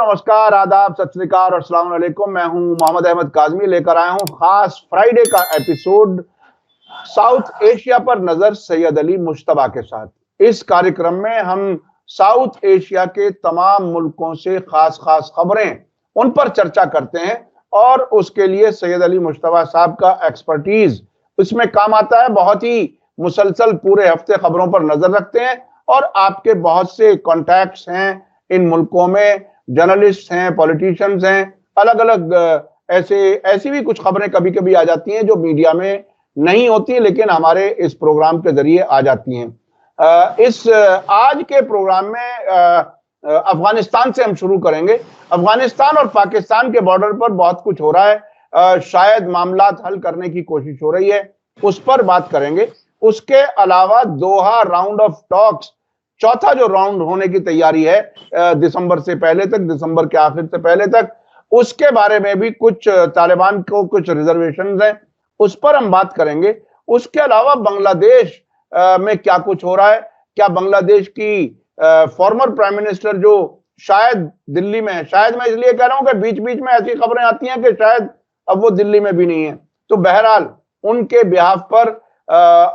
नमस्कार, आदाब, सत श्री अकाल और अस्सलाम वालेकुम। मैं हूं मोहम्मद अहमद काज़मी, लेकर आया हूं खास फ्राइडे का एपिसोड साउथ एशिया पर नजर सैयद अली मुश्तबा के साथ। इस कार्यक्रम में हम साउथ एशिया के तमाम मुल्कों से खास खास खबरें उन पर चर्चा करते हैं और उसके लिए सैयद अली मुश्तबा साहब का एक्सपर्टीज इसमें काम आता है। बहुत ही मुसलसल पूरे हफ्ते खबरों पर नजर रखते हैं और आपके बहुत से कॉन्टैक्ट्स हैं इन मुल्कों में, जर्नलिस्ट हैं, पॉलिटिशियंस हैं, अलग अलग ऐसी भी कुछ खबरें कभी कभी आ जाती हैं जो मीडिया में नहीं होती लेकिन हमारे इस प्रोग्राम के जरिए आ जाती हैं। आज के प्रोग्राम में अफगानिस्तान से हम शुरू करेंगे। अफगानिस्तान और पाकिस्तान के बॉर्डर पर बहुत कुछ हो रहा है, शायद मामलात हल करने की कोशिश हो रही है, उस पर बात करेंगे। उसके अलावा दोहा राउंड ऑफ टॉक्स, चौथा जो राउंड होने की तैयारी है दिसंबर से पहले तक, दिसंबर के आखिर से पहले तक, उसके बारे में भी कुछ तालिबान को कुछ रिजर्वेशंस हैं, उस पर हम बात करेंगे। उसके अलावा बांग्लादेश में क्या कुछ हो रहा है, क्या बांग्लादेश की फॉर्मर प्राइम मिनिस्टर जो शायद दिल्ली में है, शायद मैं इसलिए कह रहा हूं कि बीच बीच में ऐसी खबरें आती हैं कि शायद अब वो दिल्ली में भी नहीं है, तो बहरहाल उनके बिहाफ पर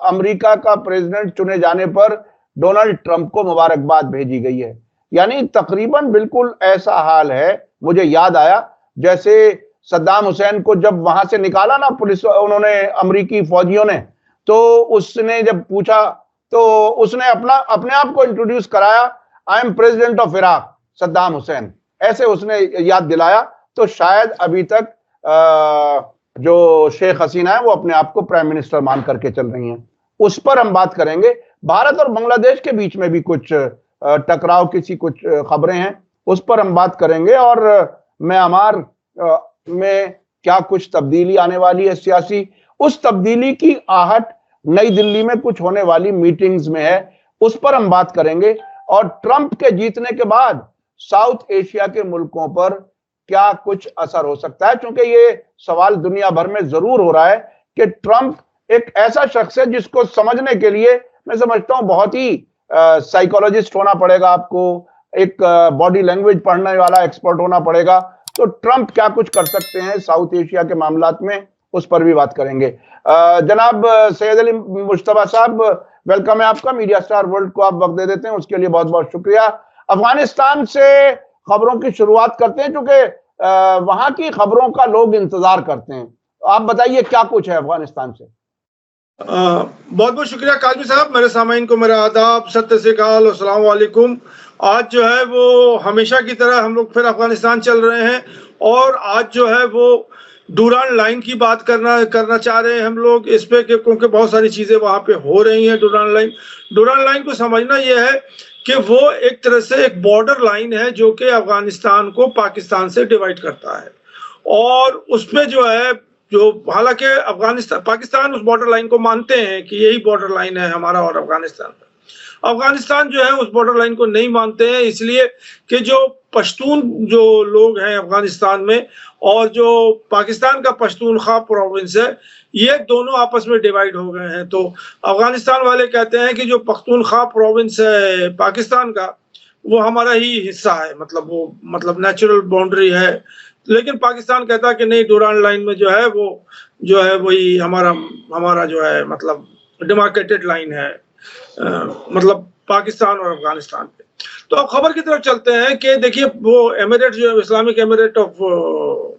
अमेरिका का प्रेसिडेंट चुने जाने पर डोनाल्ड ट्रंप को मुबारकबाद भेजी गई है। यानी तकरीबन बिल्कुल ऐसा हाल है। मुझे याद आया जैसे सद्दाम हुसैन को जब वहां से निकाला ना पुलिस, उन्होंने अमेरिकी फौजियों ने, तो उसने जब पूछा तो उसने अपने आप को इंट्रोड्यूस कराया, I am president of Iraq Saddam Hussain, ऐसे उसने याद दिलाया। तो शायद अभी तक जो शेख हसीना है वो अपने आप को प्राइम मिनिस्टर मान करके चल रही हैं, उस पर हम बात करेंगे। भारत और बांग्लादेश के बीच में भी कुछ टकराव की कुछ खबरें हैं, उस पर हम बात करेंगे। और म्यांमार में क्या कुछ तब्दीली आने वाली है सियासी, उस तब्दीली की आहट नई दिल्ली में कुछ होने वाली मीटिंग्स में है, उस पर हम बात करेंगे। और ट्रंप के जीतने के बाद साउथ एशिया के मुल्कों पर क्या कुछ असर हो सकता है, क्योंकि ये सवाल दुनिया भर में जरूर हो रहा है कि ट्रंप एक ऐसा शख्स है जिसको समझने के लिए मैं समझता हूं बहुत ही साइकोलॉजिस्ट होना पड़ेगा, आपको एक बॉडी लैंग्वेज पढ़ने वाला एक्सपर्ट होना पड़ेगा। तो ट्रंप क्या कुछ कर सकते हैं साउथ एशिया के मामलात में, उस पर भी बात करेंगे। जनाब सैयद अली मुश्तबा साहब, वेलकम है आपका। मीडिया स्टार वर्ल्ड को आप वक्त दे देते हैं, उसके लिए बहुत बहुत शुक्रिया। अफगानिस्तान से खबरों की शुरुआत करते हैं क्योंकि वहां की खबरों का लोग इंतजार करते हैं। आप बताइए क्या कुछ है अफगानिस्तान से। बहुत बहुत शुक्रिया काजमी साहब। मेरे सामाइन को मेरा आदाब, सत श्री अकाल, अस्सलाम वालेकुम। आज जो है वो हमेशा की तरह हम लोग फिर अफगानिस्तान चल रहे हैं और आज जो है वो डुरान लाइन की बात करना चाह रहे हैं हम लोग इस पे, क्योंकि बहुत सारी चीजें वहां पे हो रही हैं। डुरान लाइन को समझना यह है कि वो एक तरह से एक बॉर्डर लाइन है जो कि अफगानिस्तान को पाकिस्तान से डिवाइड करता है और उसमें जो है हालांकि पाकिस्तान उस बॉर्डर लाइन को मानते हैं कि यही बॉर्डर लाइन है हमारा और अफगानिस्तान का। अफगानिस्तान जो है उस बॉर्डर लाइन को नहीं मानते हैं, इसलिए कि जो पश्तून जो लोग हैं अफगानिस्तान में और जो पाकिस्तान का पश्तूनख्वा प्रोविंस है, ये दोनों आपस में डिवाइड हो गए हैं। तो अफगानिस्तान वाले कहते हैं कि जो पख्तूनख्वा प्रोविंस है पाकिस्तान का वो हमारा ही हिस्सा है, मतलब नेचुरल बाउंड्री है। लेकिन पाकिस्तान कहता है कि नहीं, डुरान लाइन में जो है वही हमारा जो है मतलब डिमार्केटेड लाइन है, मतलब पाकिस्तान और अफगानिस्तान पे। तो अब खबर की तरफ चलते हैं कि देखिए वो एमिरेट जो इस्लामिक एमिरेट ऑफ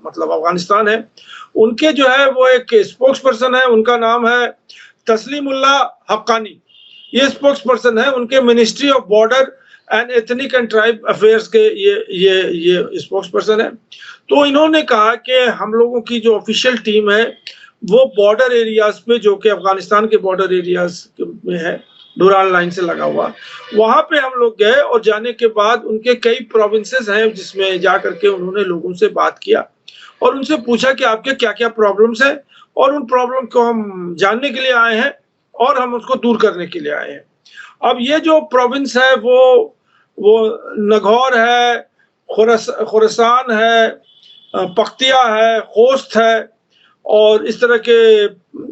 मतलब अफगानिस्तान है, उनके जो है वो एक स्पोक्स पर्सन है, उनका नाम है तस्लीमुल्लाह हक्कानी। ये स्पोक्स पर्सन है उनके ministry of border and ethnic and tribe affairs के ये स्पोक्स पर्सन है। तो इन्होंने कहा कि हम लोगों की जो ऑफिशियल टीम है वो बॉर्डर एरियाज पे, जो कि अफगानिस्तान के बॉर्डर एरियाज में है, डुरान लाइन से लगा हुआ, वहां पे हम लोग गए और जाने के बाद उनके कई प्रोविंसेस हैं जिसमें जा करके उन्होंने लोगों से बात किया और उनसे पूछा कि आपके क्या क्या प्रॉब्लम्स हैं, और उन प्रॉब्लम को हम जानने के लिए आए हैं और हम उसको दूर करने के लिए आए हैं। अब ये जो प्रोविंस है वो नगौर है, खुरासान है, पख्तिया है, खोस्त है और इस तरह के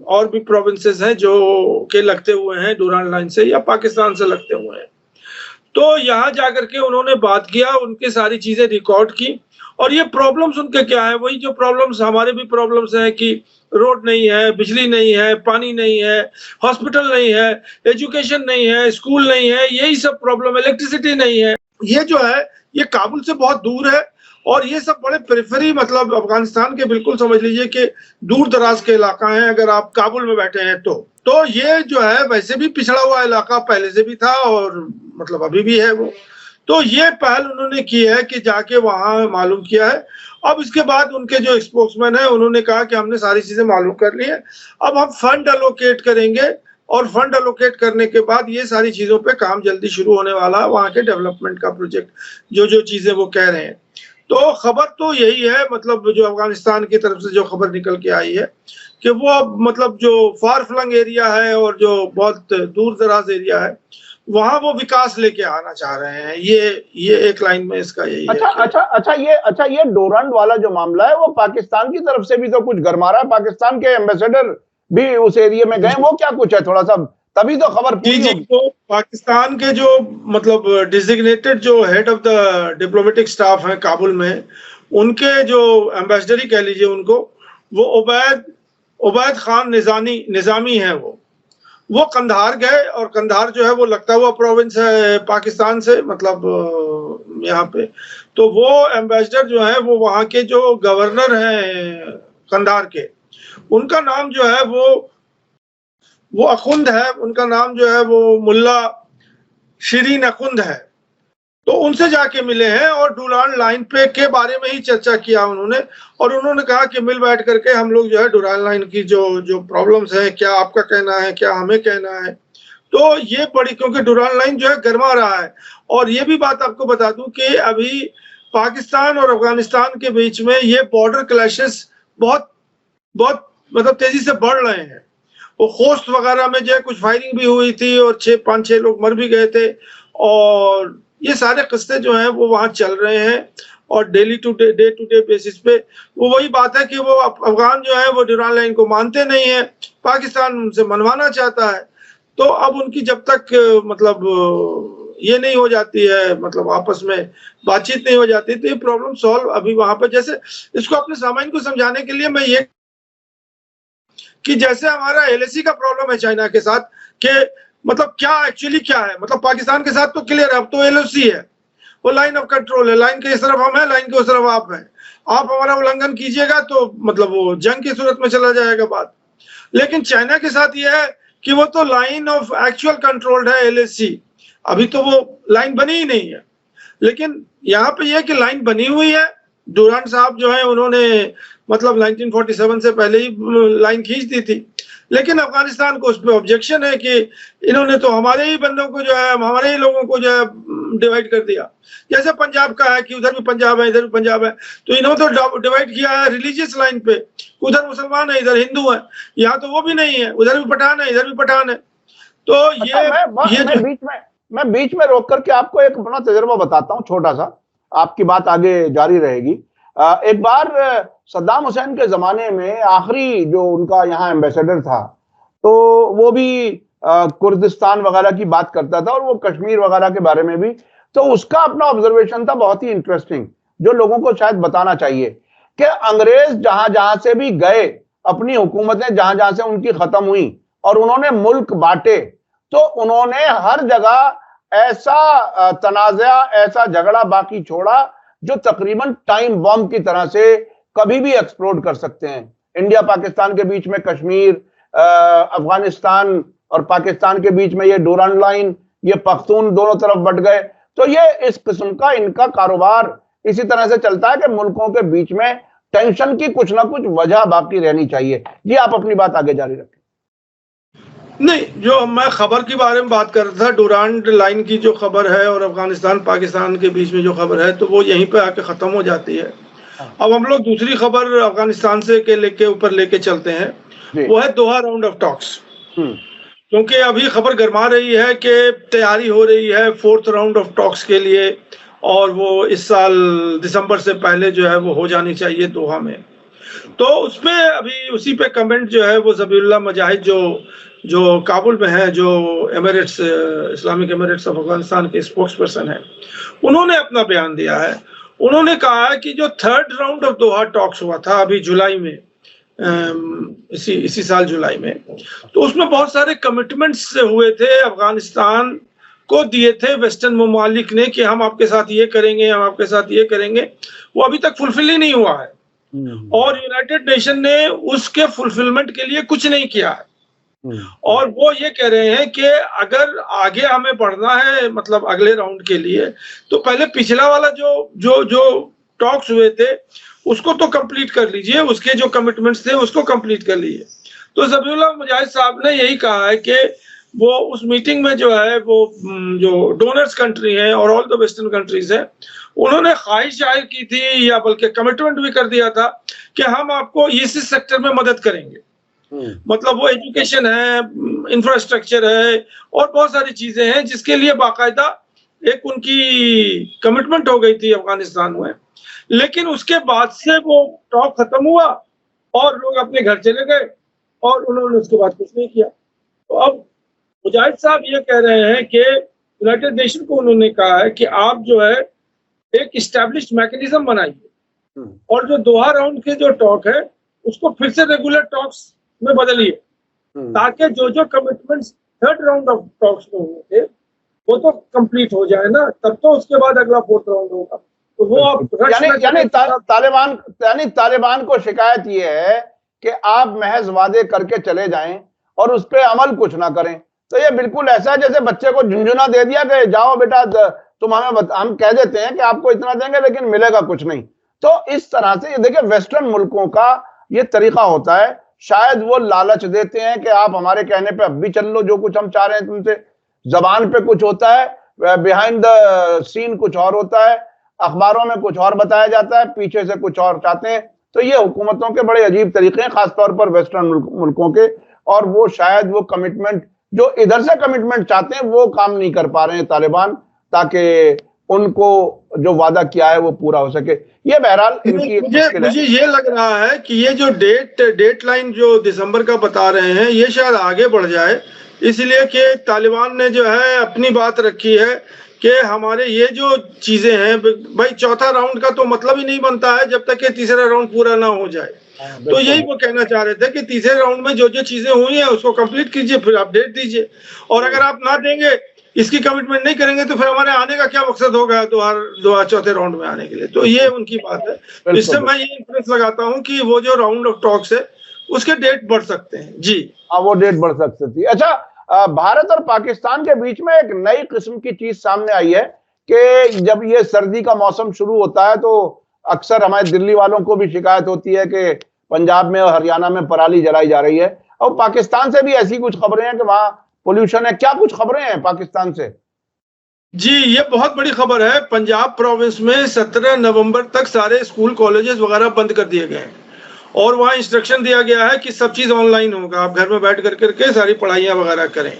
और भी प्रोविंसेस हैं जो के लगते हुए हैं डुरान लाइन से या पाकिस्तान से लगते हुए हैं। तो यहाँ जाकर के उन्होंने बात किया, उनकी सारी चीजें रिकॉर्ड की, और ये प्रॉब्लम्स उनके क्या है, वही जो प्रॉब्लम्स हमारे भी प्रॉब्लम्स हैं कि रोड नहीं है, बिजली नहीं है, पानी नहीं है, हॉस्पिटल नहीं है, एजुकेशन नहीं है, स्कूल नहीं है, यही सब प्रॉब्लम, इलेक्ट्रिसिटी नहीं है। ये जो है ये काबुल से बहुत दूर है, और ये सब बड़े पेरिफेरी, मतलब अफगानिस्तान के बिल्कुल समझ लीजिए कि दूर दराज के इलाका है, अगर आप काबुल में बैठे हैं तो ये जो है वैसे भी पिछड़ा हुआ इलाका पहले से भी था, और मतलब अभी भी है वो। तो ये पहल उन्होंने की है कि जाके वहां मालूम किया है। अब इसके बाद उनके जो स्पोक्समैन है उन्होंने कहा कि हमने सारी चीजें मालूम कर ली है, अब हम फंड एलोकेट करेंगे, और फंड एलोकेट करने के बाद ये सारी चीजों पे काम जल्दी शुरू होने वाला है, वहां के डेवलपमेंट का प्रोजेक्ट, जो चीजें वो कह रहे हैं। तो खबर तो यही है, मतलब जो अफगानिस्तान की तरफ से जो खबर निकल के आई है कि वो अब मतलब जो फार फ्लंग एरिया है और जो बहुत दूर दराज एरिया है वहां वो विकास लेके आना चाह रहे हैं। ये एक लाइन में इसका यही है। अच्छा ये डोरांड वाला जो मामला है वो पाकिस्तान की तरफ से भी तो कुछ गरमा रहा है, पाकिस्तान के एम्बेसडर भी उस एरिया में गए, वो क्या कुछ है थोड़ा सा, तभी तो खबर पूरी जी। तो पाकिस्तान के जो मतलब डिजिग्नेटेड जो head of the diplomatic staff है काबुल में, उनके जो एम्बेसडर ही कह लीजिए उनको, वो उबैद खान निजामी है। वो कंधार गए, और कंधार जो है वो लगता हुआ प्रोविंस है पाकिस्तान से, मतलब यहाँ पे। तो वो एम्बेसडर जो है वो वहाँ के जो गवर्नर हैं कंधार के, उनका नाम जो है वो अखुंद है, उनका नाम जो है वो मुल्ला शिरीन अखुंद है। तो उनसे जाके मिले हैं और डुरांड लाइन पे के बारे में ही चर्चा किया उन्होंने, और उन्होंने कहा कि मिल बैठ करके हम लोग जो है डुरांड लाइन की जो प्रॉब्लम्स है, क्या आपका कहना है, क्या हमें कहना है। तो ये बड़ी, क्योंकि डुरांड लाइन जो है गरमा रहा है। और ये भी बात आपको बता दूं कि अभी पाकिस्तान और अफगानिस्तान के बीच में ये बॉर्डर क्लैशेस बहुत मतलब तेजी से बढ़ रहे हैं। वो खोस्त वगैरह में जो है कुछ फायरिंग भी हुई थी, और 5-6 लोग मर भी गए थे, और ये सारे किस्से जो हैं वो वहां चल रहे हैं। और डे टू डे बेसिस पे वो वही बात है कि वो अफगान जो है वो डुरांड लाइन को मानते नहीं है, पाकिस्तान उनसे मनवाना चाहता है। तो अब उनकी जब तक मतलब ये नहीं हो जाती है, मतलब आपस में बातचीत नहीं हो जाती, तो ये प्रॉब्लम सॉल्व अभी वहां पर, जैसे इसको अपने सामाइन को समझाने के लिए मैं ये कि जैसे हमारा LAC का प्रॉब्लम है चाइना के साथ, कि मतलब क्या एक्चुअली क्या है, मतलब पाकिस्तान के साथ तो क्लियर है, अब तो LOC है, वो लाइन ऑफ कंट्रोल है, लाइन के इस तरफ हम है, लाइन के उस तरफ आप है, आप हमारा उल्लंघन कीजिएगा तो मतलब वो जंग की सूरत में चला जाएगा बात। लेकिन चाइना के साथ ये है कि वो तो लाइन ऑफ एक्चुअल कंट्रोल्ड है LAC, अभी तो वो लाइन बनी ही नहीं है। लेकिन यहाँ पे ये कि लाइन बनी हुई है, डुरांड साहब जो है उन्होंने मतलब 1947 से पहले ही लाइन खींच दी थी, लेकिन अफगानिस्तान को उस पर ऑब्जेक्शन है कि इन्होंने तो हमारे ही बंदों को जो है, हमारे ही लोगों को जो है डिवाइड कर दिया। जैसे पंजाब का है कि उधर भी पंजाब है, इधर भी पंजाब है, तो इन्होंने तो डिवाइड किया है रिलीजियस लाइन पे, उधर मुसलमान है, इधर हिंदू है, यहाँ तो वो भी नहीं है, उधर भी पठान है, इधर भी पठान है। तो मैं बीच में रोक करके आपको एक अपना तजुर्बा बताता हूँ छोटा सा, आपकी बात आगे जारी रहेगी। एक बार सद्दाम हुसैन के जमाने में आखिरी जो उनका यहाँ एम्बेसडर था, तो वो भी कुर्दिस्तान वगैरह की बात करता था, और वो कश्मीर वगैरह के बारे में भी, तो उसका अपना ऑब्जर्वेशन था बहुत ही इंटरेस्टिंग, जो लोगों को शायद बताना चाहिए कि अंग्रेज जहां जहां से भी गए, अपनी हुकूमतें जहां जहां से उनकी खत्म हुई और उन्होंने मुल्क बांटे, तो उन्होंने हर जगह ऐसा तनाज़ा, ऐसा झगड़ा बाकी छोड़ा जो तकरीबन टाइम बॉम्ब की तरह से कभी भी एक्सप्लोड कर सकते हैं। इंडिया पाकिस्तान के बीच में कश्मीर, अफगानिस्तान और पाकिस्तान के बीच में ये डुरांड लाइन, ये पख्तून दोनों तरफ बट गए। तो ये इस किस्म का इनका कारोबार इसी तरह से चलता है कि मुल्कों के बीच में टेंशन की कुछ ना कुछ वजह बाकी रहनी चाहिए। जी आप अपनी बात आगे जारी रखें। नहीं, जो मैं खबर के बारे में बात कर रहा था, डुरांड लाइन की जो खबर है और अफगानिस्तान पाकिस्तान के बीच में जो खबर है, तो वो यहीं पे आके खत्म हो जाती है। अब हम लोग दूसरी खबर अफगानिस्तान से के ऊपर लेके चलते हैं, वो है दोहा राउंड ऑफ टॉक्स। क्योंकि अभी खबर गरमा रही है कि तैयारी हो रही है 4th राउंड ऑफ टॉक्स के लिए, और वो इस साल दिसंबर से पहले जो है वो हो जानी चाहिए दोहा में। तो उसमें अभी उसी पे कमेंट जो है वो ज़बीउल्लाह मुजाहिद जो जो काबुल में है, जो Emirates, Islamic Emirates of Afghanistan के स्पोक्स पर्सन है, उन्होंने अपना बयान दिया है। उन्होंने कहा है कि जो third round of Doha talks हुआ था अभी जुलाई में, इसी साल जुलाई में, तो उसमें बहुत सारे कमिटमेंट्स हुए थे, अफगानिस्तान को दिए थे वेस्टर्न ममालिक ने कि हम आपके साथ ये करेंगे, हम आपके साथ ये करेंगे। वो अभी तक फुलफिल ही नहीं हुआ है और यूनाइटेड नेशन ने उसके फुलफिलमेंट के लिए कुछ नहीं किया है। और वो ये कह रहे हैं कि अगर आगे हमें बढ़ना है, मतलब अगले राउंड के लिए, तो पहले पिछला वाला जो टॉक्स हुए थे उसको तो कंप्लीट कर लीजिए, उसके जो कमिटमेंट्स थे उसको कंप्लीट कर लीजिए। तो ज़बीहुल्लाह मुजाहिद साहब ने यही कहा है कि वो उस मीटिंग में जो है, वो जो डोनर्स कंट्री है और ऑल द वेस्टर्न कंट्रीज है, उन्होंने ख्वाहिश जाहिर की थी या बल्कि कमिटमेंट भी कर दिया था कि हम आपको इस सेक्टर में मदद करेंगे। मतलब वो एजुकेशन है, इंफ्रास्ट्रक्चर है और बहुत सारी चीजें हैं जिसके लिए बाकायदा एक उनकी कमिटमेंट हो गई थी अफगानिस्तान में। लेकिन उसके बाद से वो टॉक खत्म हुआ और लोग अपने घर चले गए और उन्होंने उसके बाद कुछ नहीं किया। तो अब मुजाहिद साहब ये कह रहे हैं कि यूनाइटेड नेशन को उन्होंने कहा है कि आप जो है एक इस्टेब्लिश्ड मैकेनिज्म बनाइए और जो दोहा राउंड के जो टॉक है उसको फिर से रेगुलर टॉक्स में बदलिए, ताकि जो commitments third round of talks में हुए थे वो तो कंप्लीट हो जाए ना, तब तो उसके बाद अगला फोर्थ राउंड होगा। तो वो आप तालिबान को शिकायत ये है कि आप महज वादे करके चले जाएं और उस पर अमल कुछ ना करें। तो ये बिल्कुल ऐसा है जैसे बच्चे को झुंझुना दे दिया कि जाओ बेटा तुम हम कह देते हैं कि आपको इतना देंगे लेकिन मिलेगा कुछ नहीं। तो इस तरह से ये देखिए वेस्टर्न मुल्कों का ये तरीका होता है। शायद वो लालच देते हैं कि आप हमारे कहने पे अब भी चल लो, जो कुछ हम चाह रहे हैं तुमसे। जबान पे कुछ होता है, बिहाइंड द सीन कुछ और होता है, अखबारों में कुछ और बताया जाता है, पीछे से कुछ और चाहते हैं। तो ये हुकूमतों के बड़े अजीब तरीके हैं, खासतौर पर वेस्टर्न मुल्कों के। और वो शायद वो कमिटमेंट जो इधर से कमिटमेंट चाहते हैं वो काम नहीं कर पा रहे हैं तालिबान, ताकि उनको जो वादा किया है वो पूरा हो सके। ये बहरहाल इनकी मुझे ये लग रहा है कि ये जो डेट लाइन जो दिसंबर का बता रहे हैं ये शायद आगे बढ़ जाए, इसलिए कि तालिबान ने जो है अपनी बात रखी है कि हमारे ये जो चीजें हैं भाई, चौथा राउंड का तो मतलब ही नहीं बनता है जब तक कि तीसरा राउंड पूरा ना हो जाए। तो यही वो कहना चाह रहे थे कि तीसरे राउंड में जो चीजें हुई हैं उसको कंप्लीट कीजिए, फिर अपडेट दीजिए। और अगर आप ना देंगे, इसकी कमिटमेंट नहीं करेंगे, तो फिर हमारे आने का क्या मकसद होगा दोबारा चौथे राउंड में आने के लिए। तो ये उनकी बात है। इससे मैं ये इंटरेस्ट लगाता हूँ कि वो जो राउंड ऑफ टॉक्स है उसके डेट बढ़ सकते हैं। जी हाँ, वो डेट बढ़ सकती थी। अच्छा, भारत और पाकिस्तान के बीच में एक नई किस्म की चीज सामने आई है कि जब ये सर्दी का मौसम शुरू होता है तो अक्सर हमारे दिल्ली वालों को भी शिकायत होती है कि पंजाब में और हरियाणा में पराली जलाई जा रही है, और पाकिस्तान से भी ऐसी कुछ खबरें हैं कि वहां पोल्यूशन है। क्या कुछ खबरें हैं पाकिस्तान से? जी, ये बहुत बड़ी खबर है। पंजाब प्रोविंस में 17 नवंबर तक सारे स्कूल कॉलेजेस वगैरह बंद कर दिए गए हैं और वहाँ इंस्ट्रक्शन दिया गया है कि सब चीज़ ऑनलाइन होगा, आप घर में बैठ करके सारी पढ़ाइयाँ वगैरह करें।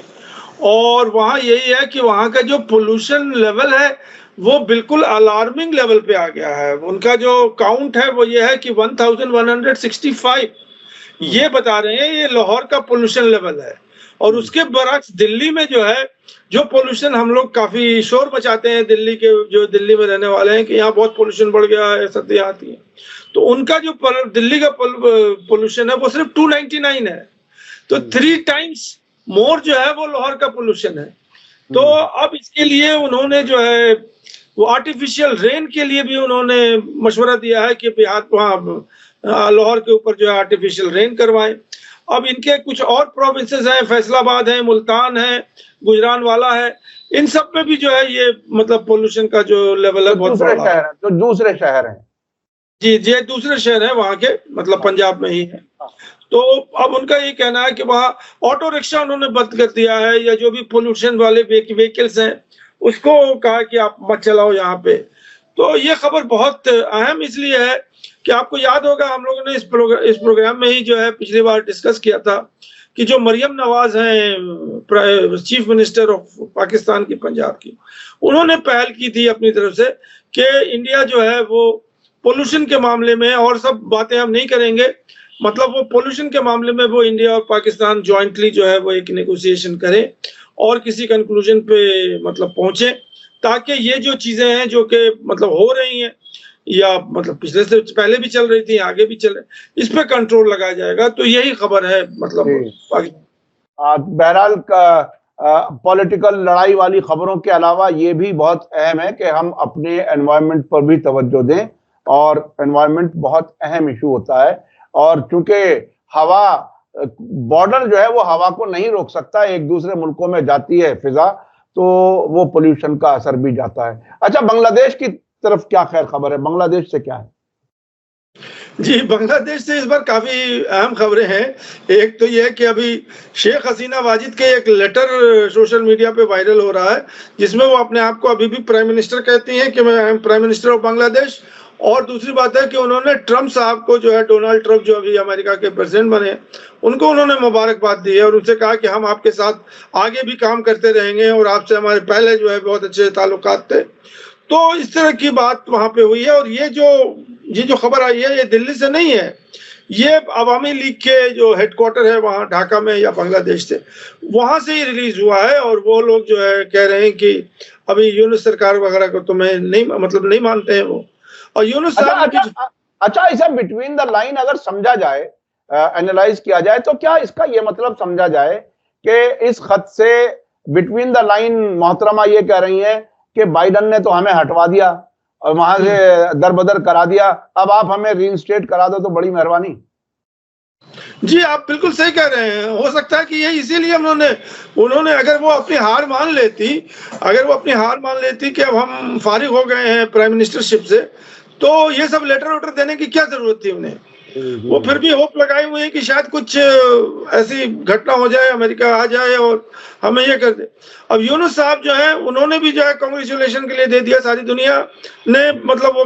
और वहाँ यही है कि वहाँ का जो पोल्यूशन लेवल है वो बिल्कुल अलार्मिंग लेवल पे आ गया है। उनका जो काउंट है वो ये है कि 1165 ये बता रहे हैं, ये लाहौर का पोल्यूशन लेवल है। और उसके बरक्स दिल्ली में जो है, जो पोल्यूशन हम लोग काफी शोर मचाते हैं दिल्ली के, जो दिल्ली में रहने वाले हैं कि यहाँ बहुत पोल्यूशन बढ़ गया है, सर्दियाँ आती हैं, तो उनका जो दिल्ली का पोल्यूशन है वो सिर्फ 299 है। तो 3 टाइम्स मोर जो है वो लाहौर का पोल्यूशन है। तो अब इसके लिए उन्होंने जो है वो आर्टिफिशियल रेन के लिए भी उन्होंने मशवरा दिया है कि बिहार वहाँ लाहौर के ऊपर जो है आर्टिफिशियल रेन करवाएं। अब इनके कुछ और प्रोविंसेस हैं, फैसलाबाद है, मुल्तान है, गुजरानवाला है, इन सब में भी जो है ये मतलब पोल्यूशन का जो लेवल है बहुत बड़ा है। जो दूसरे शहर हैं, जी जी, दूसरे शहर है वहाँ के, मतलब पंजाब में ही है। तो अब उनका ये कहना है कि वहाँ ऑटो रिक्शा उन्होंने बंद कर दिया है, या जो भी पोल्यूशन वाले व्हीकल्स हैं उसको कहा कि आप मत चलाओ यहाँ पे। तो ये खबर बहुत अहम इसलिए है कि आपको याद होगा हम लोगों ने इस प्रोग्राम में ही जो है पिछली बार डिस्कस किया था कि जो मरियम नवाज हैं, चीफ मिनिस्टर ऑफ पाकिस्तान की, पंजाब की, उन्होंने पहल की थी अपनी तरफ से कि इंडिया जो है वो पोल्यूशन के मामले में, और सब बातें हम नहीं करेंगे मतलब वो पोल्यूशन के मामले में वो इंडिया और पाकिस्तान जॉइंटली जो है वो एक नेगोशिएशन करें और किसी कंक्लूजन पे मतलब पहुंचे, ताकि ये जो चीजें हैं जो कि मतलब हो रही हैं या मतलब पिछले से पहले भी चल रही थी, आगे भी चल रही, इस पे कंट्रोल लगाया जाएगा। तो यही खबर है मतलब बहरहाल पॉलिटिकल लड़ाई वाली खबरों के अलावा ये भी बहुत अहम है कि हम अपने एनवायरनमेंट पर भी तवज्जो दें, और एनवायरनमेंट बहुत अहम इशू होता है। और चूंकि हवा, बॉर्डर जो है वो हवा को नहीं रोक सकता, एक दूसरे मुल्कों में जाती है फिजा, तो वो पोल्यूशन का असर भी जाता है। अच्छा, बांग्लादेश की तरफ क्या खैर खबर है? बांग्लादेश से क्या है? जी, बांग्लादेश से इस बार काफी अहम खबरें हैं। एक तो यह है कि अभी शेख हसीना वाजिद के एक लेटर सोशल मीडिया पे वायरल हो रहा है, जिसमें वो अपने आप को अभी भी प्राइम मिनिस्टर कहती हैं कि मैं I am prime minister of Bangladesh. और दूसरी बात है कि उन्होंने ट्रम्प साहब को, जो है डोनाल्ड ट्रम्प जो अभी अमेरिका के प्रेसिडेंट बने, उनको उन्होंने मुबारकबाद दी है और उनसे कहा कि हम आपके साथ आगे भी काम करते रहेंगे और आपसे हमारे पहले जो है बहुत अच्छे ताल्लुकात थे। तो इस तरह की बात वहां पे हुई है। और ये जो खबर आई है ये दिल्ली से नहीं है, ये अवामी लीग के जो हेडक्वार्टर है वहां ढाका में या बांग्लादेश से, वहां से ही रिलीज हुआ है। और वो लोग जो है कह रहे हैं कि अभी यूनुस सरकार वगैरह को तो मैं नहीं मानते हैं वो। और यूनुस साहब अच्छा, इसे बिटवीन द लाइन अगर समझा जाए, एनालाइज किया जाए, तो क्या इसका ये मतलब समझा जाए कि इस खत से बिटवीन द लाइन मोहतरमा ये कह रही है कि बाइडन ने तो हमें हटवा दिया और वहां से दरबदर करा दिया, अब आप हमें रीइंस्टेट करा दो तो बड़ी मेहरबानी? जी, आप बिल्कुल सही कह रहे हैं। हो सकता है कि ये इसीलिए उन्होंने अगर वो अपनी हार मान लेती कि अब हम फारिग हो गए हैं प्राइम मिनिस्टरशिप से, तो ये सब लेटर वेटर देने की क्या जरूरत थी उन्हें। वो फिर भी होप लगाए हुए हैं कि शायद कुछ ऐसी घटना हो जाए, अमेरिका आ जाए और हमें ये कर दे। अब यूनुस साहब जो है उन्होंने भी जो है कांग्रेचुलेशन के लिए दे दिया, सारी दुनिया ने मतलब वो।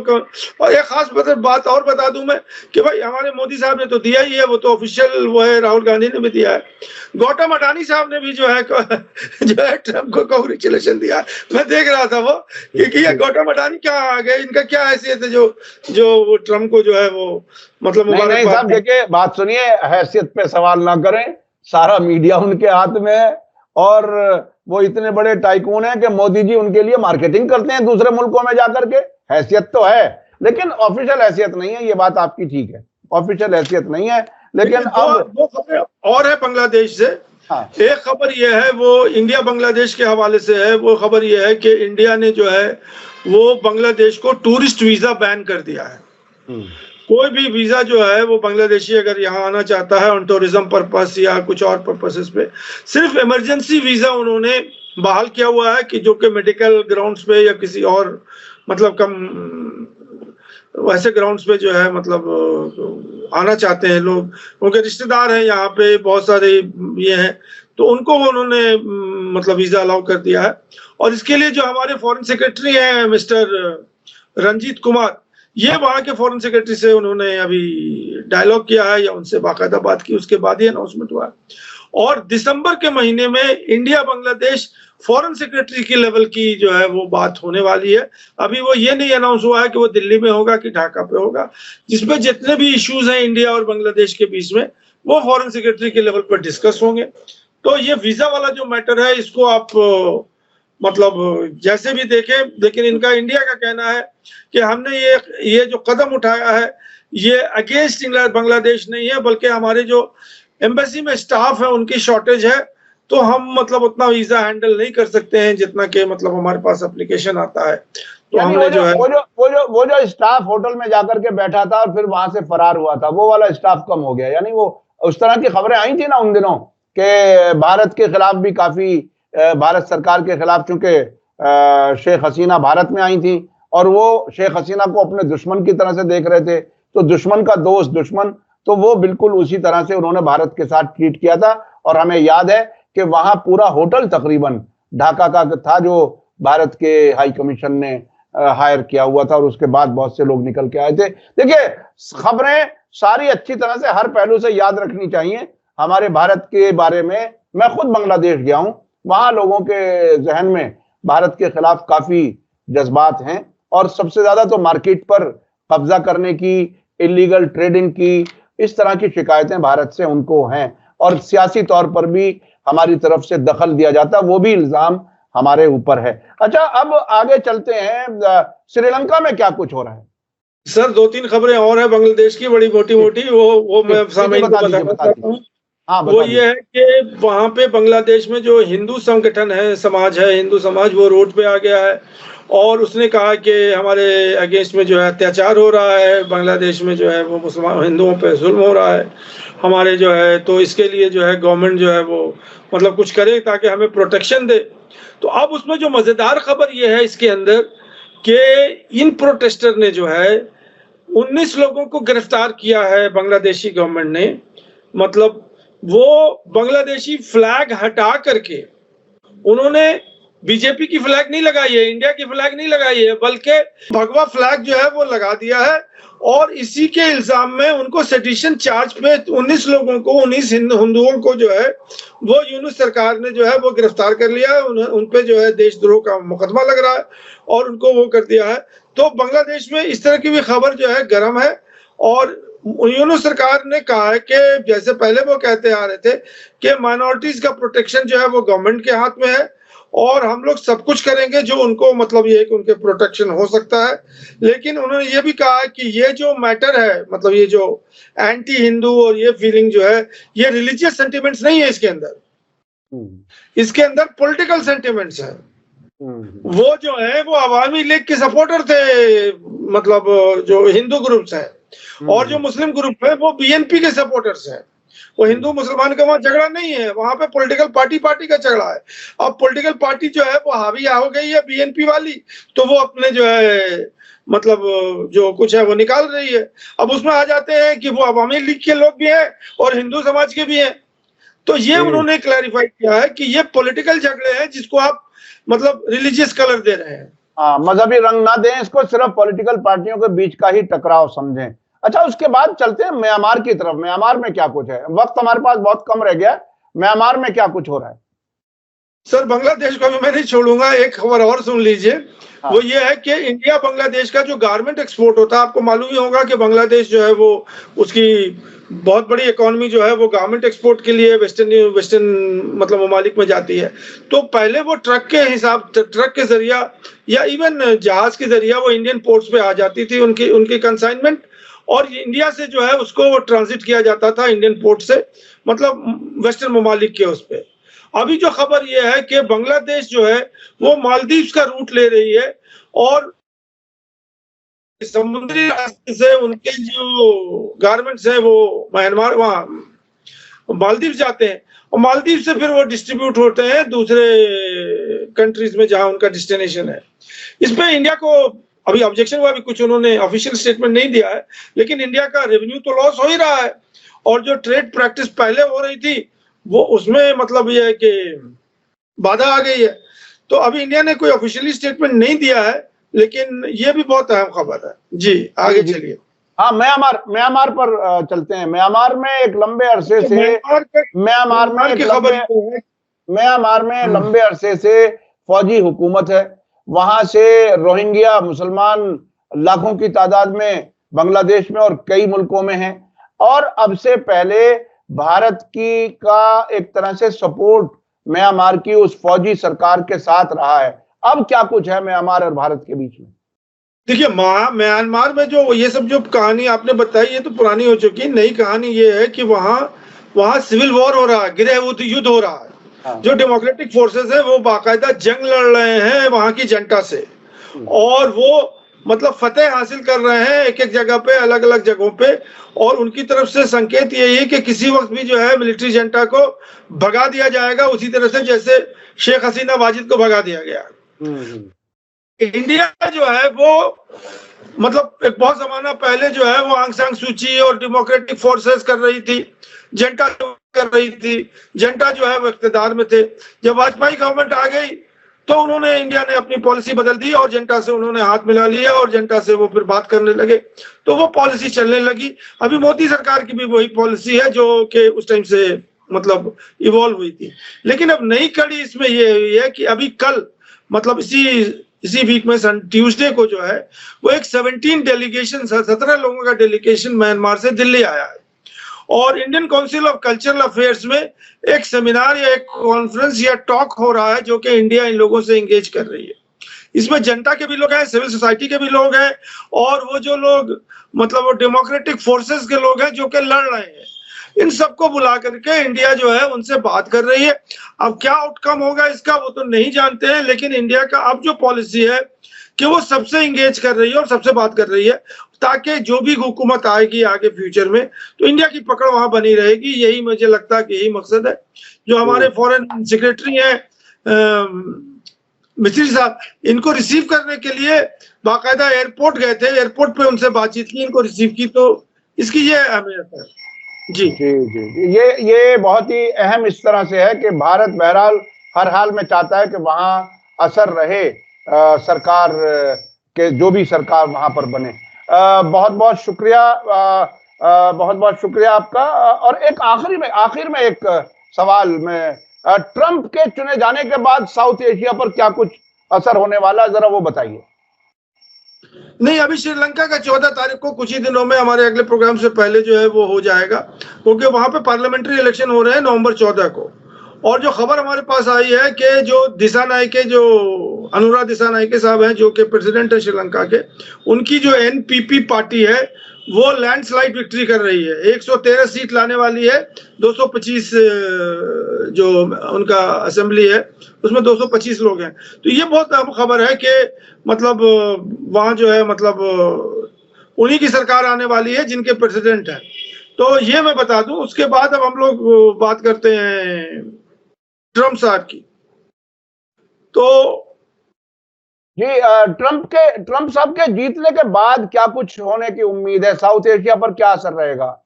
और एक खास बात और बता दूं मैं कि भाई हमारे मोदी साहब ने तो दिया ही है, वो तो ऑफिशियल वो है, राहुल गांधी ने भी दिया है, गौतम अडानी साहब ने भी जो है ट्रम्प को कांग्रेचुलेशन दिया। मैं देख रहा था वो कि ये गौतम अडानी क्या आ गए, इनका क्या हैसियत है जो ट्रम्प को जो है वो मतलब नहीं साहब, देखिए बात सुनिए, हैसियत पे सवाल ना करें, सारा मीडिया उनके हाथ में है और वो इतने बड़े टाइकून हैं कि मोदी जी उनके लिए मार्केटिंग करते हैं दूसरे मुल्कों में जाकर के। हैसियत तो है लेकिन ऑफिशियल हैसियत नहीं है, ये बात आपकी ठीक है, ऑफिशियल हैसियत नहीं है। लेकिन अब दो खबरें और है बांग्लादेश से। हाँ। एक खबर ये है, वो इंडिया बांग्लादेश के हवाले से है। वो खबर ये है कि इंडिया ने जो है वो बांग्लादेश को टूरिस्ट वीजा बैन कर दिया है। कोई भी वीजा जो है वो बांग्लादेशी अगर यहाँ आना चाहता है ऑन टूरिज्म पर्पस या कुछ और पर्पसेस पे, सिर्फ इमरजेंसी वीजा उन्होंने बहाल किया हुआ है कि जो कि मेडिकल ग्राउंड्स पे या किसी और मतलब कम वैसे ग्राउंड्स पे जो है मतलब आना चाहते हैं लोग, उनके रिश्तेदार हैं यहाँ पे बहुत सारे ये हैं, तो उनको उन्होंने मतलब वीजा अलाउ कर दिया है। और इसके लिए जो हमारे फॉरेन सेक्रेटरी हैं मिस्टर रंजीत कुमार, ये वहां के फॉरेन सेक्रेटरी से उन्होंने अभी डायलॉग किया है या उनसे बाकायदा बात की, उसके बाद ही अनाउंसमेंट हुआ है। और दिसंबर के महीने में इंडिया बांग्लादेश फॉरेन सेक्रेटरी की लेवल की जो है वो बात होने वाली है। अभी वो ये नहीं अनाउंस हुआ है कि वो दिल्ली में होगा कि ढाका पे होगा, जिसमें जितने भी इश्यूज हैं इंडिया और बांग्लादेश के बीच में वो फॉरेन सेक्रेटरी के लेवल पर डिस्कस होंगे। तो ये वीजा वाला जो मैटर है इसको आप मतलब जैसे भी देखें, लेकिन इनका इंडिया का कहना है कि हमने ये जो कदम उठाया है ये अगेंस्ट बांग्लादेश नहीं है, बल्कि हमारे जो एम्बेसी में स्टाफ है उनकी शॉर्टेज है, तो हम मतलब उतना वीजा हैंडल नहीं कर सकते हैं जितना के मतलब हमारे पास एप्लीकेशन आता है। तो हमने जो है वो जो स्टाफ होटल में जाकर के बैठा था और फिर वहां से फरार हुआ था, वो वाला स्टाफ कम हो गया। यानी वो उस तरह की खबरें आई थी ना उन दिनों के भारत के खिलाफ भी काफी, भारत सरकार के खिलाफ, चूंकि शेख हसीना भारत में आई थी और वो शेख हसीना को अपने दुश्मन की तरह से देख रहे थे, तो दुश्मन का दोस्त दुश्मन, तो वो बिल्कुल उसी तरह से उन्होंने भारत के साथ ट्रीट किया था। और हमें याद है कि वहां पूरा होटल तकरीबन ढाका का था जो भारत के हाई कमीशन ने हायर किया हुआ था, और उसके बाद बहुत से लोग निकल के आए थे। देखिए, खबरें सारी अच्छी तरह से हर पहलू से याद रखनी चाहिए हमारे भारत के बारे में। मैं खुद बांग्लादेश गया हूं, वहां लोगों के जहन में भारत के खिलाफ काफी जज्बात हैं और सबसे ज्यादा तो मार्केट पर कब्जा करने की, इलीगल ट्रेडिंग की, इस तरह की शिकायतें भारत से उनको हैं और सियासी तौर पर भी हमारी तरफ से दखल दिया जाता है, वो भी इल्जाम हमारे ऊपर है। अच्छा, अब आगे चलते हैं, श्रीलंका में क्या कुछ हो रहा है? सर 2-3 खबरें और है बांग्लादेश की, बड़ी मोटी मोटी, वो मैं सामने बताना चाहता हूँ। हाँ, वो ये है कि वहां पे बांग्लादेश में जो हिंदू संगठन है, समाज है, हिंदू समाज, वो रोड पे आ गया है और उसने कहा कि हमारे अगेंस्ट में जो है अत्याचार हो रहा है, बांग्लादेश में जो है वो मुसलमान हिंदुओं पे जुल्म हो रहा है हमारे जो है, तो इसके लिए जो है गवर्नमेंट जो है वो मतलब कुछ करे ताकि हमें प्रोटेक्शन दे। तो अब उसमें जो मजेदार खबर ये है इसके अंदर कि इन प्रोटेस्टर ने जो है 19 लोगों को गिरफ्तार किया है बांग्लादेशी गवर्नमेंट ने। मतलब वो बांग्लादेशी फ्लैग हटा करके उन्होंने बीजेपी की फ्लैग नहीं लगाई है, इंडिया की फ्लैग नहीं लगाई है, बल्कि भगवा फ्लैग जो है वो लगा दिया है और इसी के इल्जाम में उनको सेडिशन चार्ज पे 19 लोगों को, 19 हिंदुओं को जो है वो यूनुस सरकार ने जो है वो गिरफ्तार कर लिया है। उन पे जो है देशद्रोह का मुकदमा लग रहा है और उनको वो कर दिया है। तो बांग्लादेश में इस तरह की भी खबर जो है गर्म है और यूनुस सरकार ने कहा है कि जैसे पहले वो कहते आ रहे थे कि माइनॉरिटीज का प्रोटेक्शन जो है वो गवर्नमेंट के हाथ में है और हम लोग सब कुछ करेंगे जो उनको मतलब ये है कि उनके प्रोटेक्शन हो सकता है। लेकिन उन्होंने ये भी कहा कि ये जो मैटर है, मतलब ये जो एंटी हिंदू और ये फीलिंग जो है, ये रिलीजियस सेंटिमेंट्स नहीं है इसके अंदर, इसके अंदर पॉलिटिकल सेंटिमेंट्स है। वो जो है वो अवामी लीग के सपोर्टर थे, मतलब जो हिंदू ग्रुप्स हैं, और जो मुस्लिम ग्रुप है वो बीएनपी के सपोर्टर्स हैं। वो हिंदू मुसलमान का वहां झगड़ा नहीं है, वहां पे पॉलिटिकल पार्टी का झगड़ा है। अब पॉलिटिकल पार्टी जो है वो हावी हो गई है बीएनपी वाली, तो वो अपने जो है मतलब जो कुछ है वो निकाल रही है। अब उसमें आ जाते हैं कि वो अवामी लीग के लोग भी हैं और हिंदू समाज के भी हैं। तो ये उन्होंने क्लैरिफाई किया है कि ये पॉलिटिकल झगड़े हैं जिसको आप मतलब रिलीजियस कलर दे रहे हैं। हाँ, मजहबी रंग ना दें इसको, सिर्फ पॉलिटिकल पार्टियों के बीच का ही टकराव समझें। अच्छा, उसके बाद चलते हैं म्यांमार की तरफ। म्यांमार में क्या कुछ है? वक्त हमारे पास बहुत कम रह गया। म्यांमार में क्या कुछ हो रहा है? सर बांग्लादेश को भी मैं नहीं छोड़ूंगा, एक खबर और सुन लीजिए। हाँ। वो ये है कि इंडिया बांग्लादेश का जो गारमेंट एक्सपोर्ट होता है, आपको मालूम ही होगा कि बांग्लादेश जो है वो उसकी बहुत बड़ी इकोनॉमी जो है वो गारमेंट एक्सपोर्ट के लिए वेस्टर्न मतलब ममालिक में जाती है। तो पहले वो ट्रक के जरिया या इवन जहाज के जरिया वो इंडियन पोर्ट्स पे आ जाती थी उनकी कंसाइनमेंट, और इंडिया से जो है उसको वो ट्रांजिट किया जाता था इंडियन पोर्ट से, मतलब वेस्टर्न ममालिक के उस पे। अभी जो खबर ये है कि बांग्लादेश जो है वो मालदीव्स का रूट ले रही है और समुद्री रास्ते से उनके जो गारमेंट्स है वो म्यांमार वहां मालदीव जाते हैं और मालदीव से फिर वो डिस्ट्रीब्यूट होते हैं दूसरे कंट्रीज में जहां उनका डेस्टिनेशन है। इसमें इंडिया को अभी ऑब्जेक्शन हुआ, भी कुछ उन्होंने ऑफिशियल स्टेटमेंट नहीं दिया है, लेकिन इंडिया का रेवेन्यू तो लॉस हो ही रहा है और जो ट्रेड प्रैक्टिस पहले हो रही थी वो उसमें मतलब ये है कि बाधा आ गई है। तो अभी इंडिया ने कोई ऑफिशियली स्टेटमेंट नहीं दिया है, लेकिन ये भी बहुत अहम खबर है। जी आगे चलिए। हाँ, म्यांमार पर चलते हैं। म्यांमार में एक लंबे अरसे से म्यांमार में लंबे अरसे से फौजी हुकूमत है। वहां से रोहिंग्या मुसलमान लाखों की तादाद में बांग्लादेश में और कई मुल्कों में हैं, और अब से पहले भारत की का एक तरह से सपोर्ट म्यांमार की उस फौजी सरकार के साथ रहा है। अब क्या कुछ है म्यांमार और भारत के बीच में? देखिए, म्यांमार में जो ये सब जो कहानी आपने बताई ये तो पुरानी हो चुकी है। नई कहानी ये है कि वहां सिविल वॉर हो रहा है, गृह युद्ध हो रहा है। जो डेमोक्रेटिक फोर्सेस है वो बाकायदा जंग लड़ रहे हैं वहां की जनता से, और वो मतलब फतेह हासिल कर रहे हैं एक एक जगह पे, अलग अलग जगहों पे, और उनकी तरफ से संकेत यही है कि किसी वक्त भी जो है मिलिट्री जनता को भगा दिया जाएगा, उसी तरह से जैसे शेख हसीना वाजिद को भगा दिया गया। इंडिया जो है वो मतलब एक बहुत जमाना पहले जो है वो आंग सान सूची और डेमोक्रेटिक फोर्सेस कर रही थी, जनता कर रही थी, जनता जो है वो इख्तिदार में थे। जब वाजपेयी गवर्नमेंट आ गई तो उन्होंने इंडिया ने अपनी पॉलिसी बदल दी और जनता से उन्होंने हाथ मिला लिया और जनता से वो फिर बात करने लगे, तो वो पॉलिसी चलने लगी। अभी मोदी सरकार की भी वही पॉलिसी है जो कि उस टाइम से मतलब इवॉल्व हुई थी। लेकिन अब नई कड़ी इसमें ये हुई है कि अभी कल मतलब इसी वीक में ट्यूसडे को जो है वो एक 17 लोगों का डेलीगेशन म्यांमार से दिल्ली आया है, और Indian council of cultural affairs में एक सेमिनार या एक कॉन्फ्रेंस या टॉक हो रहा है जो कि इंडिया इन लोगों से एंगेज कर रही है। इसमें जनता के भी लोग हैं, सिविल सोसाइटी के भी लोग हैं, और वो जो लोग मतलब वो डेमोक्रेटिक फोर्सेस के लोग हैं जो कि लड़ रहे हैं, इन सबको बुला करके इंडिया जो है उनसे बात कर रही है। अब क्या आउटकम होगा इसका वो तो नहीं जानते हैं, लेकिन इंडिया का अब जो पॉलिसी है कि वो सबसे इंगेज कर रही है और सबसे बात कर रही है, ताकि जो भी हुकूमत आएगी आगे फ्यूचर में तो इंडिया की पकड़ वहां बनी रहेगी। यही मुझे लगता है कि यही मकसद है। जो हमारे फॉरेन सेक्रेटरी हैं मिस्त्री साहब, इनको रिसीव करने के लिए बाकायदा एयरपोर्ट गए थे, एयरपोर्ट पे उनसे बातचीत की, इनको रिसीव की, तो इसकी ये अहमियत है। जी जी जी जी, ये बहुत ही अहम इस तरह से है कि भारत बहरहाल हर हाल में चाहता है कि वहाँ असर रहे सरकार के, जो भी सरकार वहां पर बने। बहुत बहुत शुक्रिया, बहुत बहुत शुक्रिया आपका। और एक आखिर में एक सवाल में, ट्रंप के चुने जाने के बाद साउथ एशिया पर क्या कुछ असर होने वाला है, जरा वो बताइए। नहीं, अभी श्रीलंका का 14 तारीख को कुछ ही दिनों में, हमारे अगले प्रोग्राम से पहले जो है वो हो जाएगा, क्योंकि वहां पे पार्लियामेंट्री इलेक्शन हो रहे हैं नवंबर 14 को। और जो खबर हमारे पास आई है कि जो दिसानायके, जो अनुराग दिसानायके साहब हैं जो कि प्रेसिडेंट है श्रीलंका के, उनकी जो एनपीपी पार्टी है वो लैंडस्लाइड विक्ट्री कर रही है, 113 सीट लाने वाली है। 225 जो उनका असेंबली है उसमें 225 लोग हैं। तो ये बहुत अहम खबर है कि मतलब वहां जो है मतलब उन्हीं की सरकार आने वाली है जिनके प्रेसिडेंट हैं। तो ये मैं बता दूं। उसके बाद अब हम लोग बात करते हैं ट्रम्प साहब की। तो जी, ट्रम्प साहब के जीतने के बाद क्या कुछ होने की उम्मीद है? साउथ एशिया पर क्या असर रहेगा?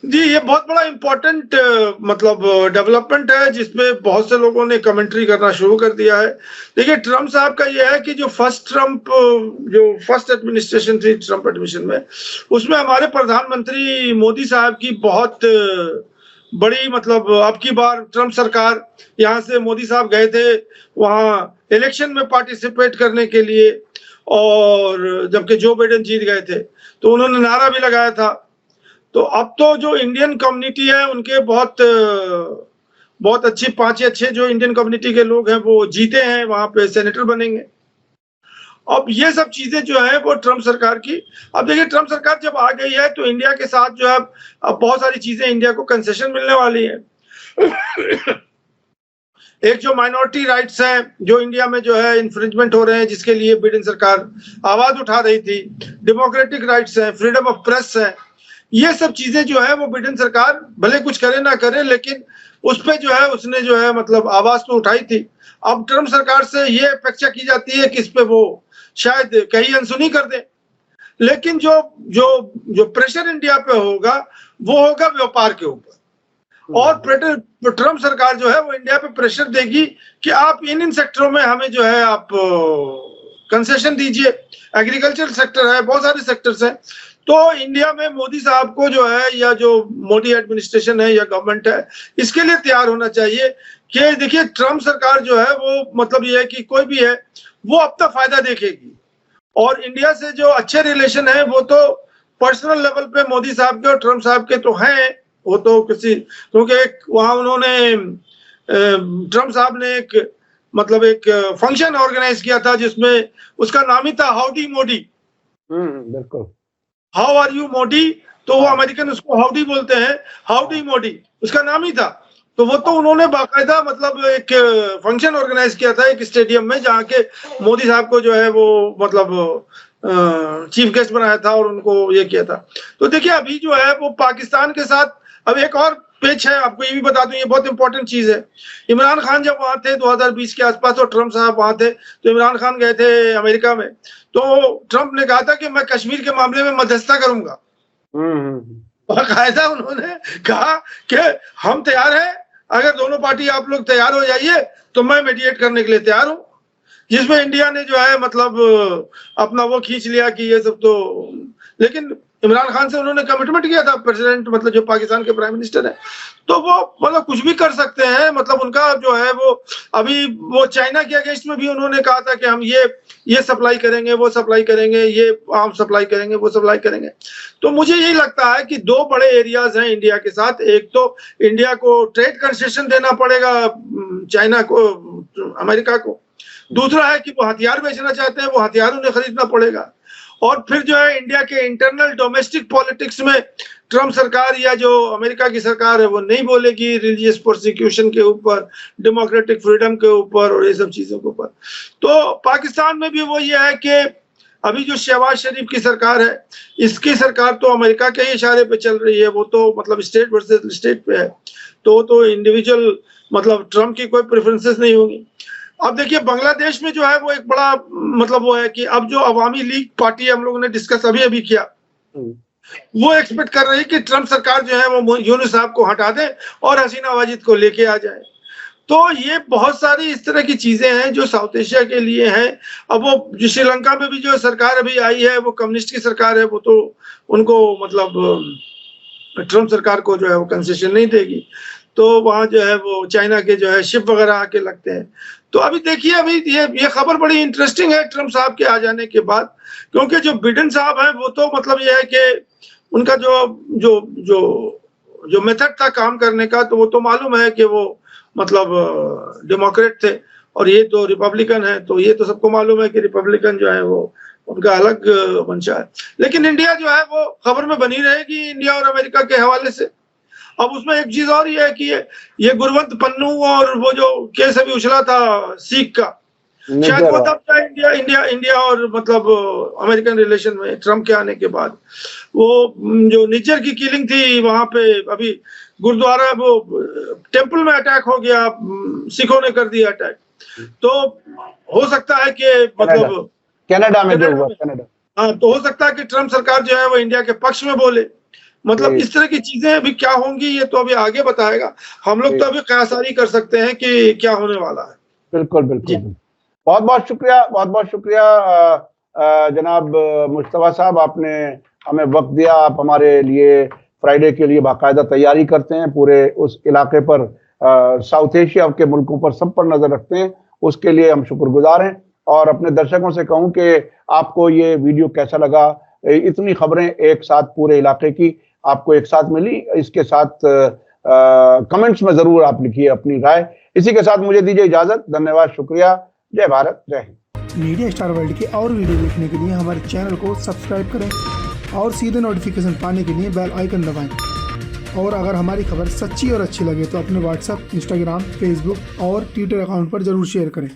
जी, ये बहुत बड़ा इम्पोर्टेंट मतलब डेवलपमेंट है, जिसमें बहुत से लोगों ने कमेंट्री करना शुरू कर दिया है। देखिए, ट्रम्प साहब का ये है कि जो फर्स्ट एडमिनिस्ट्रेशन थी ट्रम्प एडमिनिस्ट्रेशन में, उसमें हमारे प्रधानमंत्री मोदी साहब की बहुत बड़ी मतलब अब की बार ट्रम्प सरकार, यहाँ से मोदी साहब गए थे वहाँ इलेक्शन में पार्टिसिपेट करने के लिए, और जबकि जो बाइडेन जीत गए थे तो उन्होंने नारा भी लगाया था। तो अब तो जो इंडियन कम्युनिटी है उनके बहुत अच्छे 5 अच्छे जो इंडियन कम्युनिटी के लोग हैं वो जीते हैं, वहां पे सेनेटर बनेंगे। अब ये सब चीजें जो है वो ट्रम्प सरकार की, अब देखिए ट्रम्प सरकार जब आ गई है तो इंडिया के साथ जो है अब बहुत सारी चीजें इंडिया को कंसेशन मिलने वाली है। एक जो माइनॉरिटी राइट्स हैं जो इंडिया में जो है इन्फ्रिंजमेंट हो रहे हैं, जिसके लिए बाइडेन सरकार आवाज उठा रही थी, डेमोक्रेटिक राइट्स हैं, फ्रीडम ऑफ प्रेस है, ये सब चीजें जो है वो बाइडेन सरकार भले कुछ करे ना करे, लेकिन उस पे जो है उसने जो है मतलब आवाज तो उठाई थी। अब ट्रम्प सरकार से ये अपेक्षा की जाती है कि इस पे वो शायद कहीं अनसुनी कर दे, लेकिन जो जो जो प्रेशर इंडिया पे होगा वो होगा व्यापार के ऊपर। और ट्रम्प सरकार जो है वो इंडिया पे प्रेशर देगी कि आप इन सेक्टरों में हमें जो है आप कंसेशन दीजिए। एग्रीकल्चर सेक्टर है, बहुत सारे सेक्टर्स हैं। तो इंडिया में मोदी साहब को जो है, या जो मोदी एडमिनिस्ट्रेशन है या गवर्नमेंट है, इसके लिए तैयार होना चाहिए कि देखिए ट्रम्प सरकार जो है वो मतलब ये है कि कोई भी है वो अपना फायदा देखेगी, और इंडिया से जो अच्छे रिलेशन है वो तो पर्सनल लेवल पे मोदी साहब के और ट्रम्प साहब के तो हैं। वो तो किसी, क्योंकि एक वहां उन्होंने ट्रम्प साहब ने एक मतलब एक फंक्शन ऑर्गेनाइज किया था जिसमें उसका नाम ही था हाउडी मोदी। बिल्कुल, हाउ आर यू मोदी, तो वो अमेरिकन उसको हाउडी बोलते हैं, हाउडी मोदी उसका नाम ही था। तो वो तो उन्होंने बाकायदा मतलब एक फंक्शन ऑर्गेनाइज किया था एक स्टेडियम में, जहाँ के मोदी साहब को जो है वो मतलब चीफ गेस्ट बनाया था और उनको ये किया था। तो देखिए अभी जो है वो पाकिस्तान के साथ अब एक और पेच है, आपको ये भी बता दूं, ये बहुत इंपॉर्टेंट चीज है। इमरान खान जब वहां थे 2020 के आसपास और ट्रम्प साहब वहां थे, तो इमरान खान गए थे अमेरिका में, तो ट्रम्प ने कहा था कि मैं कश्मीर के मामले में मध्यस्थता करूंगा। बाकायदा उन्होंने कहा कि हम तैयार हैं, अगर दोनों पार्टी आप लोग तैयार हो जाइए तो मैं मीडिएट करने के लिए तैयार हूं। जिसमें इंडिया ने जो है मतलब अपना वो खींच लिया कि ये सब तो, लेकिन इमरान खान से उन्होंने कमिटमेंट किया था, प्रेसिडेंट मतलब जो पाकिस्तान के प्राइम मिनिस्टर है, तो वो मतलब कुछ भी कर सकते हैं। मतलब उनका जो है वो अभी वो चाइना के अगेंस्ट में भी उन्होंने कहा था कि हम ये सप्लाई करेंगे, वो सप्लाई करेंगे, ये आम सप्लाई करेंगे, वो सप्लाई करेंगे। तो मुझे यही लगता है कि दो बड़े एरियाज हैं इंडिया के साथ। एक तो इंडिया को ट्रेड कंसेशन देना पड़ेगा चाइना को, अमेरिका को। दूसरा है कि वो हथियार बेचना चाहते हैं, वो हथियार उन्हें खरीदना पड़ेगा। और फिर जो है इंडिया के इंटरनल डोमेस्टिक पॉलिटिक्स में ट्रम्प सरकार या जो अमेरिका की सरकार है वो नहीं बोलेगी रिलीजियस प्रोसिक्यूशन के ऊपर, डेमोक्रेटिक फ्रीडम के ऊपर और ये सब चीजों के ऊपर। तो पाकिस्तान में भी वो ये है कि अभी जो शहबाज शरीफ की सरकार है, इसकी सरकार तो अमेरिका के ही इशारे पे चल रही है। वो तो मतलब स्टेट वर्सेस स्टेट पे है, तो इंडिविजुअल मतलब ट्रम्प की कोई प्रेफरेंसेस नहीं होगी। अब देखिए बांग्लादेश में जो है वो एक बड़ा मतलब वो है कि अब जो अवामी लीग पार्टी हम लोगों ने डिस्कस अभी किया, वो एक्सपेक्ट कर रही है कि ट्रम्प सरकार जो है वो यूनुस साहब को हटा दे और हसीना वाजिद को लेके आ जाए। तो ये बहुत सारी इस तरह की चीजें हैं जो साउथ एशिया के लिए हैं। अब वो जो श्रीलंका में भी जो सरकार अभी आई है वो कम्युनिस्ट की सरकार है, वो तो उनको मतलब ट्रम्प सरकार को जो है वो कंसेशन नहीं देगी। तो वहां जो है वो चाइना के जो है शिप वगैरह आके लगते हैं। तो अभी देखिए अभी ये खबर बड़ी इंटरेस्टिंग है ट्रम्प साहब के आ जाने के बाद, क्योंकि जो बिडेन साहब हैं वो तो मतलब ये है कि उनका जो मेथड था काम करने का, तो वो तो मालूम है कि वो मतलब डेमोक्रेट थे और ये तो रिपब्लिकन है। तो ये तो सबको मालूम है कि रिपब्लिकन जो है वो उनका अलग मंशा है। लेकिन इंडिया जो है वो खबर में बनी रहेगी इंडिया और अमेरिका के हवाले से। अब उसमें एक चीज और ये है कि ये गुरवंत पन्नू और वो जो केस अभी उछला था सिख का, शायद वो तब था इंडिया और मतलब अमेरिकन रिलेशन में ट्रम्प के आने के बाद। वो जो निज्जर की किलिंग थी वहां पे, अभी गुरुद्वारा वो टेंपल में अटैक हो गया, सिखों ने कर दिया अटैक। तो हो सकता है कि मतलब कनाडा में जो हुआ, कनाडा, हाँ, तो हो सकता है कि ट्रम्प सरकार जो है वो इंडिया के पक्ष में बोले। मतलब इस तरह की चीजें अभी क्या होंगी ये तो अभी आगे बताएगा। हम लोग तो अभी कयासारी कर सकते हैं कि क्या होने वाला है। बिल्कुल बिल्कुल। बहुत बहुत शुक्रिया जनाब मुस्तफा साहब, आपने हमें वक्त दिया। आप हमारे लिए फ्राइडे के लिए बाकायदा तैयारी करते हैं, पूरे उस इलाके पर साउथ एशिया के मुल्कों पर सब पर नजर रखते हैं, उसके लिए हम शुक्रगुजार हैं। और अपने दर्शकों से कहूं कि आपको ये वीडियो कैसा लगा, इतनी खबरें एक साथ पूरे इलाके की आपको एक साथ मिली, इसके साथ कमेंट्स में जरूर आप लिखिए अपनी राय। इसी के साथ मुझे दीजिए इजाजत। धन्यवाद, शुक्रिया, जय भारत, जय हिंद। मीडिया स्टार वर्ल्ड के और वीडियो देखने के लिए हमारे चैनल को सब्सक्राइब करें और सीधे नोटिफिकेशन पाने के लिए बेल आइकन दबाएं। और अगर हमारी खबर सच्ची और अच्छी लगे तो अपने व्हाट्सएप, इंस्टाग्राम, फेसबुक और ट्विटर अकाउंट पर जरूर शेयर करें।